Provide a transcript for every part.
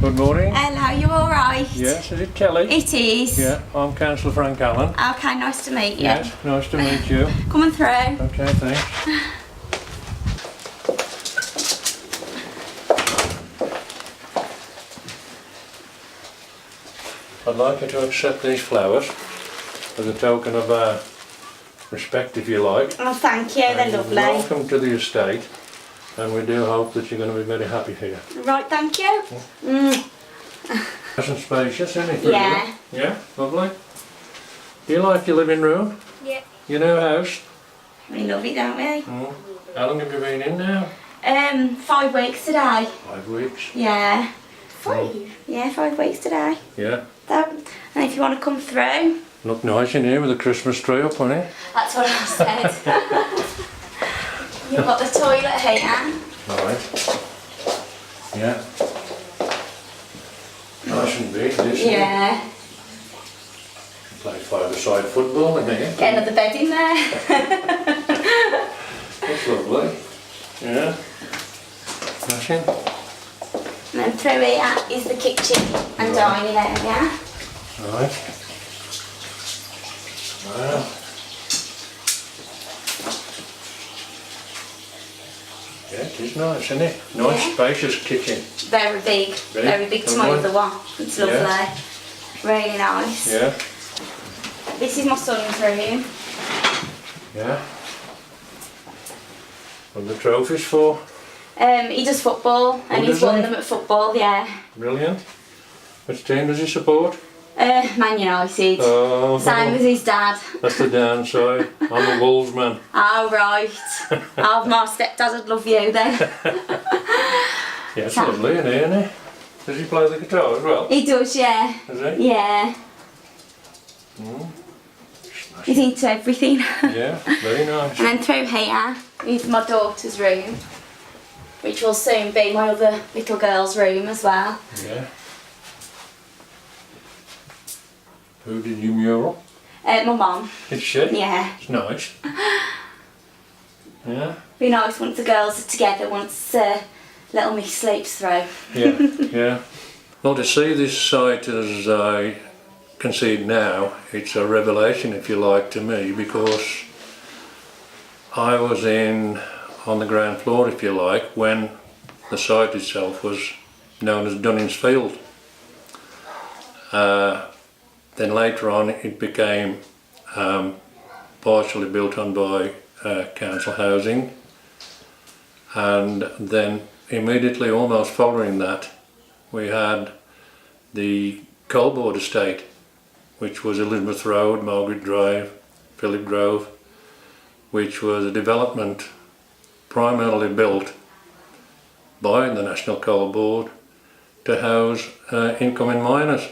Good morning. Hello, you alright? Yes, is it Kelly? It is. Yeah, I'm Councillor Frank Allen. Okay, nice to meet you. Yes, nice to meet you. Coming through. Okay, thanks. I'd like you to accept these flowers as a token of respect, if you like. Oh, thank you, they're lovely. Welcome to the estate, and we do hope that you're going to be very happy here. Right, thank you. Nice and spacious, isn't it? Really? Yeah. Yeah, lovely. Do you like your living room? Yeah. Your new house? We love it, don't we? How long have you been in now? 5 weeks today. 5 weeks. Yeah. 5? Yeah, 5 weeks today. Yeah. So, and if you want to come through. Look nice in here with a Christmas tree up on it. That's what I said. You've got the toilet here. Right. Yeah. Nice and big, this. Yeah. Play five-a-side football in here. Get another bed in there. That's lovely. Yeah. Smashing. And then through here is the kitchen and dining area. Right. Wow. Yeah, it is nice, isn't it? Nice, Yeah. spacious kitchen. Very big to my other one. It's lovely. Yeah. Really nice. Yeah. This is my son's room. Yeah. What are the trophies for? He does football and he's won them at football, yeah. Brilliant. Which team does he support? Man United. Oh, Same as his dad. That's the downside. I'm a Wolves man. Oh right. Oh, my stepdad would love you then. Yeah, it's lovely in here, isn't it? Does he play the guitar as well? He does, yeah. Does he? Yeah. He's into everything. Yeah, very nice. And then through here is my daughter's room, which will soon be my other little girl's room as well. Yeah. Who did you mural? My mum. It's she? Yeah. It's nice. Yeah. Be nice once the girls are together, once little Miss sleeps through. Yeah, yeah. Well, to see this site as I can see it now, it's a revelation, if you like, to me, because I was on the ground floor, if you like, when the site itself was known as Dunning's Field. Then later on it became partially built on by council housing, and then immediately almost following that we had the Coalboard estate, which was Elizabeth Road, Margaret Drive, Philip Grove, which was a development primarily built by the National Coal Board to house incoming miners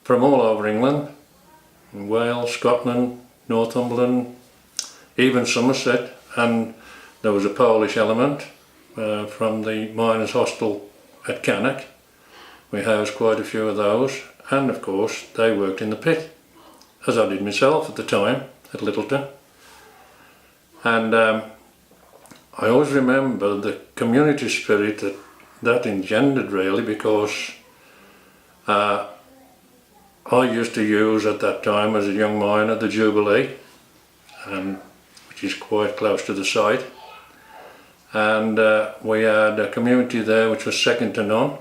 from all over England, Wales, Scotland, Northumberland, even Somerset, and there was a Polish element from the miners' hostel at Cannock. We housed quite a few of those, and of course they worked in the pit, as I did myself at the time at Littleton. And I always remember the community spirit that engendered, really, because I used to use at that time as a young miner the Jubilee, which is quite close to the site, and we had a community there which was second to none.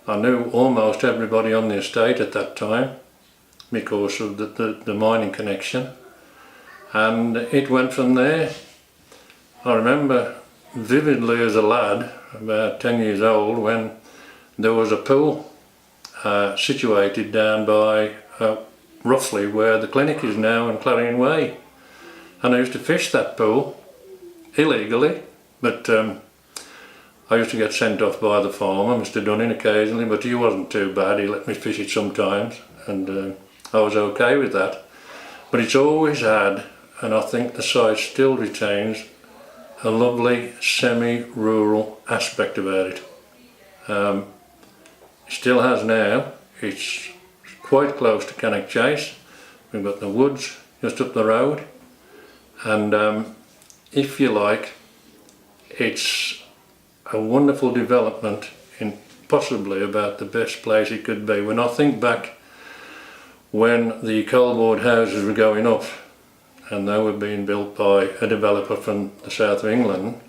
I knew almost everybody on the estate at that time because of the mining connection, and it went from there. I remember vividly as a lad, about 10 years old, when there was a pool situated down by roughly where the clinic is now in Clarion Way, and I used to fish that pool illegally, but I used to get sent off by the farmer, Mr. Dunning, occasionally, but he wasn't too bad. He let me fish it sometimes, and I was okay with that. But it's always had, and I think the site still retains, a lovely semi-rural aspect about it. It still has now. It's quite close to Cannock Chase. We've got the woods just up the road, and if you like, it's a wonderful development in possibly about the best place it could be. When I think back when the coalboard houses were going up and they were being built by a developer from the south of England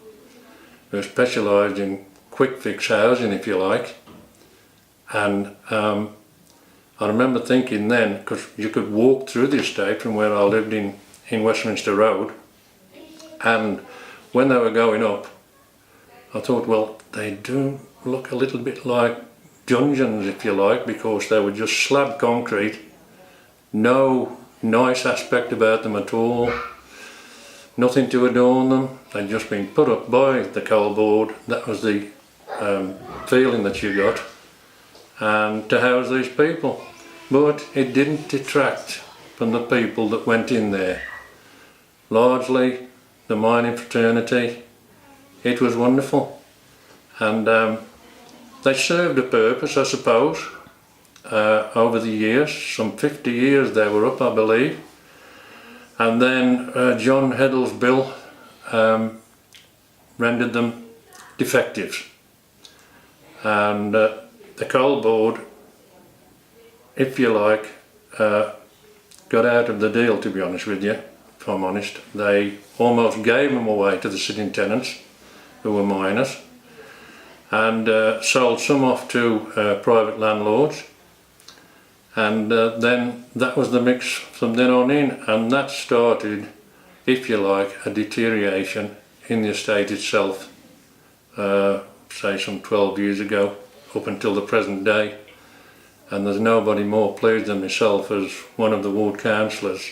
who specialised in quick fix housing, if you like, and I remember thinking then, because you could walk through the estate from where I lived in Westminster Road, and when they were going up I thought, well, they do look a little bit like dungeons, if you like, because they were just slab concrete, no nice aspect about them at all, nothing to adorn them. They'd just been put up by the coalboard. That was the feeling that you got, and to house these people. But it didn't detract from the people that went in there. Largely the mining fraternity. It was wonderful, and they served a purpose, I suppose, over the years. Some 50 years they were up, I believe, and then John Heddle's bill rendered them defectives, and the coal board, if you like, got out of the deal, to be honest with you, if I'm honest. They almost gave them away to the sitting tenants, who were miners, and sold some off to private landlords, and then that was the mix from then on in, and that started, if you like, a deterioration in the estate itself, say some 12 years ago, up until the present day. And there's nobody more pleased than myself as one of the ward councillors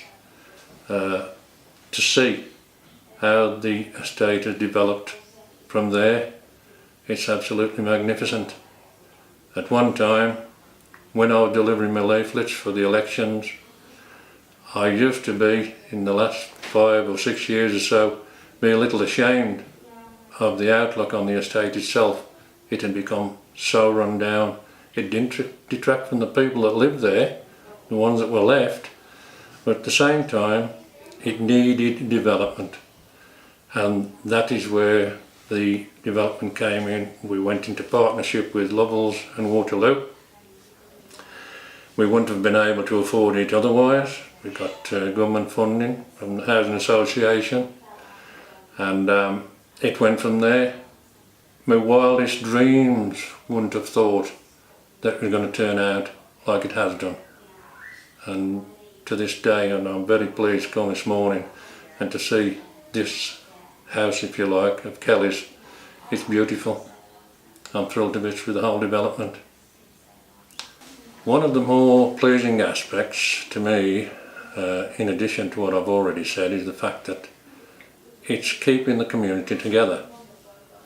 to see how the estate has developed from there. It's absolutely magnificent. At one time, when I was delivering my leaflets for the elections, I used to be, in the last 5 or 6 years or so, be a little ashamed of the outlook on the estate itself. It had become so run down. It didn't detract from the people that lived there, the ones that were left, but at the same time it needed development, and that is where the development came in. We went into partnership with Lovells and Waterloo. We wouldn't have been able to afford it otherwise. We got government funding from the Housing Association, and it went from there. My wildest dreams wouldn't have thought that was going to turn out like it has done, and to this day, and I'm very pleased to come this morning and to see this house, if you like, of Kelly's. It's beautiful. I'm thrilled to bits with the whole development. One of the more pleasing aspects to me, in addition to what I've already said, is the fact that it's keeping the community together.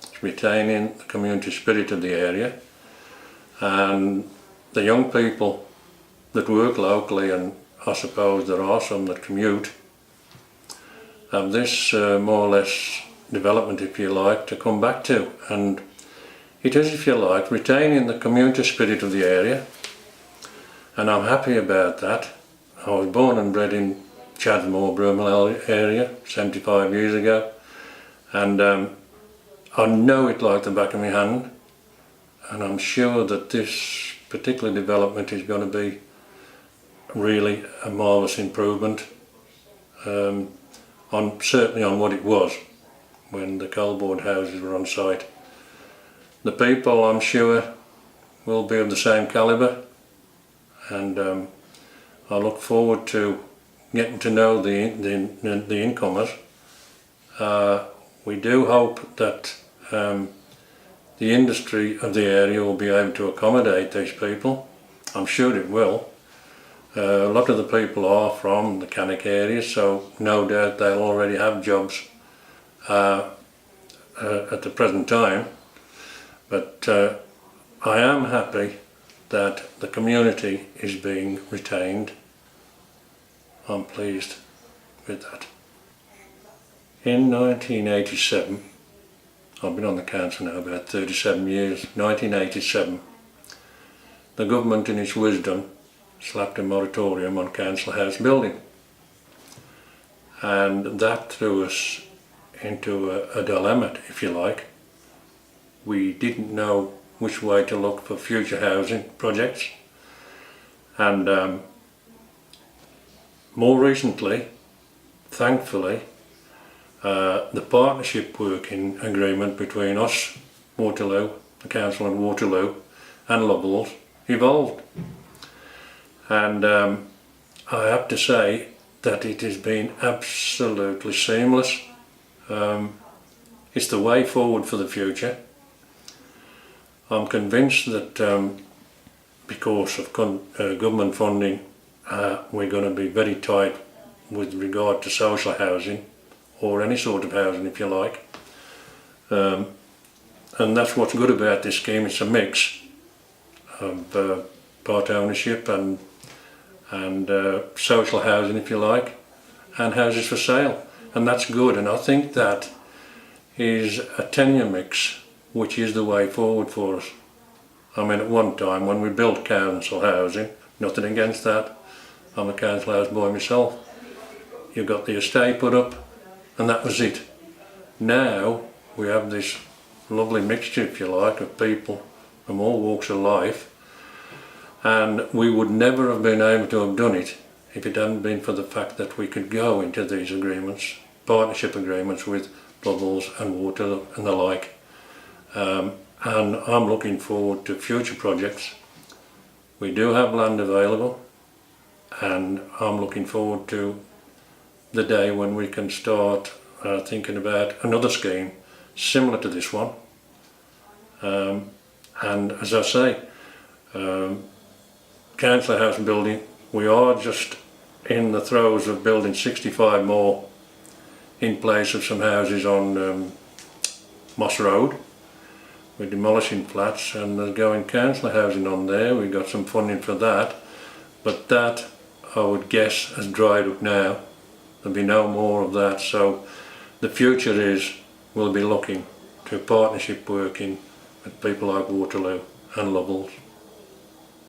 It's retaining the community spirit of the area, and the young people that work locally, and I suppose there are some that commute, have this more or less development, if you like, to come back to. And it is, if you like, retaining the community spirit of the area, and I'm happy about that. I was born and bred in Chadmore, Brumell area 75 years ago, and I know it like the back of my hand. And I'm sure that this particular development is going to be really a marvellous improvement, certainly on what it was when the coalboard houses were on site. The people, I'm sure, will be of the same calibre, and I look forward to getting to know the incomers. We do hope that the industry of the area will be able to accommodate these people. I'm sure it will. A lot of the people are from the Cannock area, so no doubt they'll already have jobs at the present time. But I am happy that the community is being retained. I'm pleased with that. In 1987, I've been on the council now about 37 years, 1987, the government in its wisdom slapped a moratorium on council house building, and that threw us into a dilemma, if you like. We didn't know which way to look for future housing projects. And more recently, thankfully, the partnership working agreement between us, Waterloo, the Council of Waterloo and Lovells evolved. And I have to say that it has been absolutely seamless. It's the way forward for the future. I'm convinced that because of government funding, we're going to be very tight with regard to social housing, or any sort of housing if you like. And that's what's good about this scheme. It's a mix of part ownership and social housing if you like, and houses for sale, and that's good. And I think that is a tenure mix which is the way forward for us. I mean, at one time when we built council housing, nothing against that, I'm a council house boy myself, you got the estate put up and that was it. Now we have this lovely mixture if you like of people from all walks of life, and we would never have been able to have done it if it hadn't been for the fact that we could go into these agreements, partnership agreements with Lovells and Waterloo and the like. And I'm looking forward to future projects. We do have land available, and I'm looking forward to the day when we can start thinking about another scheme similar to this one. And as I say, council house building, we are just in the throes of building 65 more in place of some houses on Moss Road. We're demolishing flats and there's going council housing on there. We've got some funding for that, but that I would guess has dried up now. There'll be no more of that, so the future is we'll be looking to partnership working with people like Waterloo and Lovells.